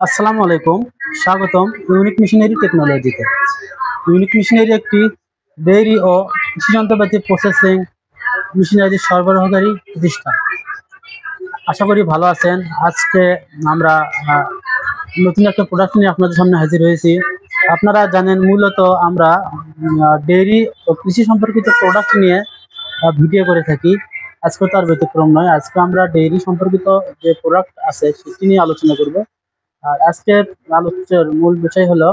আসসালামু আলাইকুম, স্বাগতম ইউনিক মিশনারি টেকনোলজিতে। ইউনিক মিশনারি একটি ডেইরি ও কৃষি যন্ত্রপাতি প্রসেসিং মেশিনারি সরবরাহকারী প্রতিষ্ঠান। আশা করি ভালো আছেন। আজকে আমরা নতুন একটা প্রোডাক্ট নিয়ে আপনাদের সামনে হাজির হয়েছি। আপনারা জানেন মূলত আমরা ডেইরি ও কৃষি সম্পর্কিত প্রোডাক্ট নিয়ে ভিডিও করে থাকি। আজকে তার ব্যতিক্রম নয়। আজকে আমরা ডেইরি সম্পর্কিত যে প্রোডাক্ট আছে সেটি নিয়ে আলোচনা করব। আর আজকের আলোচ্যের মূল বিষয় হলো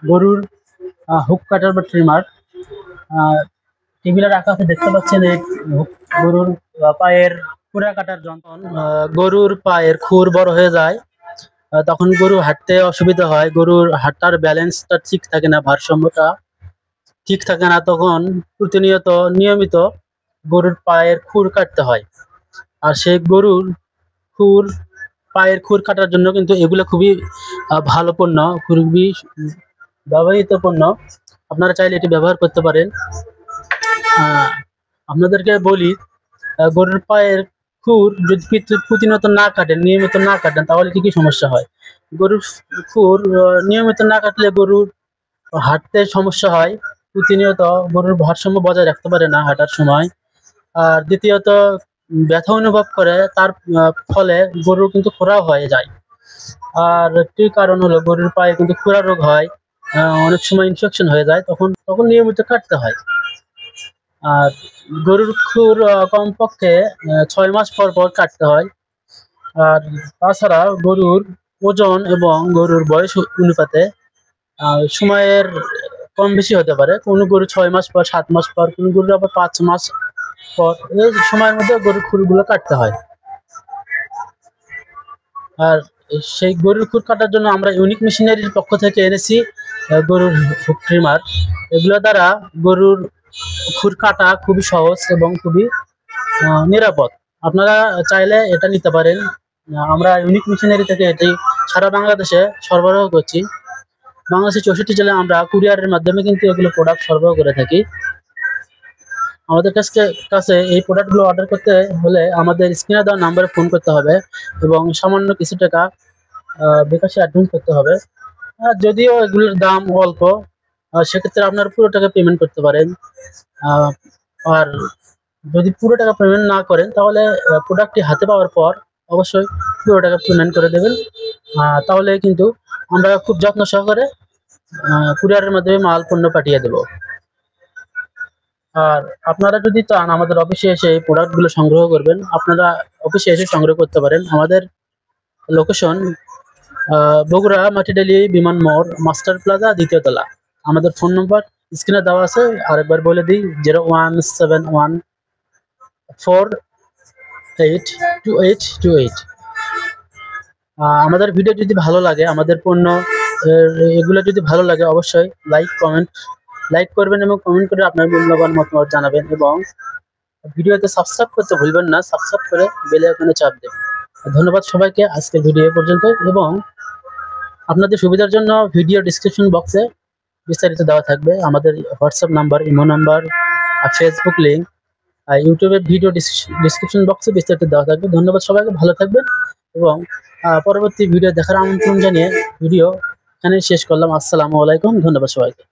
গরুর হুক কাটার বা ট্রিমার। টেবিলে রাখা আছে, দেখতে পাচ্ছেন এই গরুর পায়ের খুরা কাটার যন্ত্র। গরুর পায়ের খুর বড় হয়ে যায়, তখন গরু হাঁটতে অসুবিধা হয়, গরুর হাঁটার ব্যালেন্সটা ঠিক থাকে না, ভারসাম্যটা ঠিক থাকে না, তখন নিয়মিত গরুর পায়ের খুর কাটতে হয়। আর সেই গরুর পায়ের খুর কাটার জন্য কিন্তু এগুলো খুবই ভালো পণ্য, খুবই ব্যবহৃত পণ্য। আপনারা চাইলে এটি ব্যবহার করতে পারেন। আপনাদেরকে বলি, গরুর পায়ের খুর যদি প্রতিনিয়ত না কাটেন, নিয়মিত না কাটেন, তাহলে কি কি সমস্যা হয়। গরুর খুর নিয়মিত না কাটলে গরুর হাঁটতে সমস্যা হয়, প্রতিনিয়ত গরুর ভারসাম্য বজায় রাখতে পারে না হাঁটার সময়। আর দ্বিতীয়ত ব্যথা অনুভব করে, তার ফলে গরুর কিন্তু খোরা হয়ে যায়। আর একটি কারণ হলো গরুর পায়ে কিন্তু খোরা রোগ হয়, অনেক সময় ইনফেকশন হয়ে যায়, তখন নিয়মিত কাটতে হয়। আর গরুর খুর কমপক্ষে 6 মাস পর পর কাটতে হয়। আর তাছাড়া গরুর ওজন এবং গরুর বয়স অনুপাতে সময়ের কম বেশি হতে পারে। কোনো গরু 6 মাস পর, 7 মাস পর, কোনো গরুর আবার 5 মাস পর, এই সময়ের মধ্যে গরুর খুরগুলো কাটতে হয়। আর সেই গরুর খুর কাটার জন্য আমরা ইউনিক মেশিনারির পক্ষ থেকে এনেছি গরুর হুক ট্রিমার। এগুলো দ্বারা গরুর খুর কাটা খুবই সহজ এবং খুবই নিরাপদ। আপনারা চাইলে এটা নিতে পারেন। আমরা ইউনিক মেশিনারি থেকে এটি সারা বাংলাদেশে সরবরাহ করছি। বাংলাদেশের 64 জেলায় আমরা কুরিয়ারের মাধ্যমে কিন্তু এগুলো প্রোডাক্ট সরবরাহ করে থাকি। আমাদের কাছে এই প্রোডাক্টগুলো অর্ডার করতে হলে আমাদের স্ক্রিনে দেওয়া নাম্বারে ফোন করতে হবে এবং সামান্য কিছু টাকা বিকাশে অ্যাডভান্স করতে হবে। যদিও এগুলোর দাম অল্প, সেক্ষেত্রে আপনারা পুরো টাকা পেমেন্ট করতে পারেন। আর যদি পুরো টাকা পেমেন্ট না করেন, তাহলে প্রোডাক্টটি হাতে পাওয়ার পর অবশ্যই পুরো টাকা পেমেন্ট করে দেবেন। তাহলে কিন্তু আমরা খুব যত্ন সহকারে কুরিয়ারের মাধ্যমে মাল পণ্য পাঠিয়ে দেব। আর আপনারা যদি চান আমাদের অফিসে এসে এই প্রোডাক্টগুলো সংগ্রহ করবেন, আপনারা অফিসে এসে সংগ্রহ করতে পারেন। আমাদের লোকেশন বগুড়া মাটিডালি বিমান মোড়, মাস্টার প্লাজা, 2য় তলা। আমাদের ফোন নম্বর স্ক্রিনে দেওয়া আছে, আরেকবার বলে দিই, 0171482828। আমাদের ভিডিও যদি ভালো লাগে, আমাদের পণ্য এগুলো যদি ভালো লাগে, অবশ্যই লাইক করবেন এবং কমেন্ট করে আপনার মূল্যবান মতামত জানাবেন এবং ভিডিওতে সাবস্ক্রাইব করতে ভুলবেন না। সাবস্ক্রাইব করে বেল আইকনে চাপ দেবেন। ধন্যবাদ সবাইকে। আজকের ভিডিও পর্যন্ত, এবং আপনাদের সুবিধার জন্য ভিডিও ডিসক্রিপশন বক্সে বিস্তারিত দেওয়া থাকবে আমাদের WhatsApp number, imo number, Facebook link, ইউটিউবের ভিডিও ডিসক্রিপশন বক্সে বিস্তারিত দেওয়া থাকবে। ধন্যবাদ সবাইকে, ভালো থাকবেন এবং পরবর্তী ভিডিও দেখার আমন্ত্রণ জানিয়ে ভিডিও এখানে শেষ করলাম। আসসালামু আলাইকুম, ধন্যবাদ সবাইকে।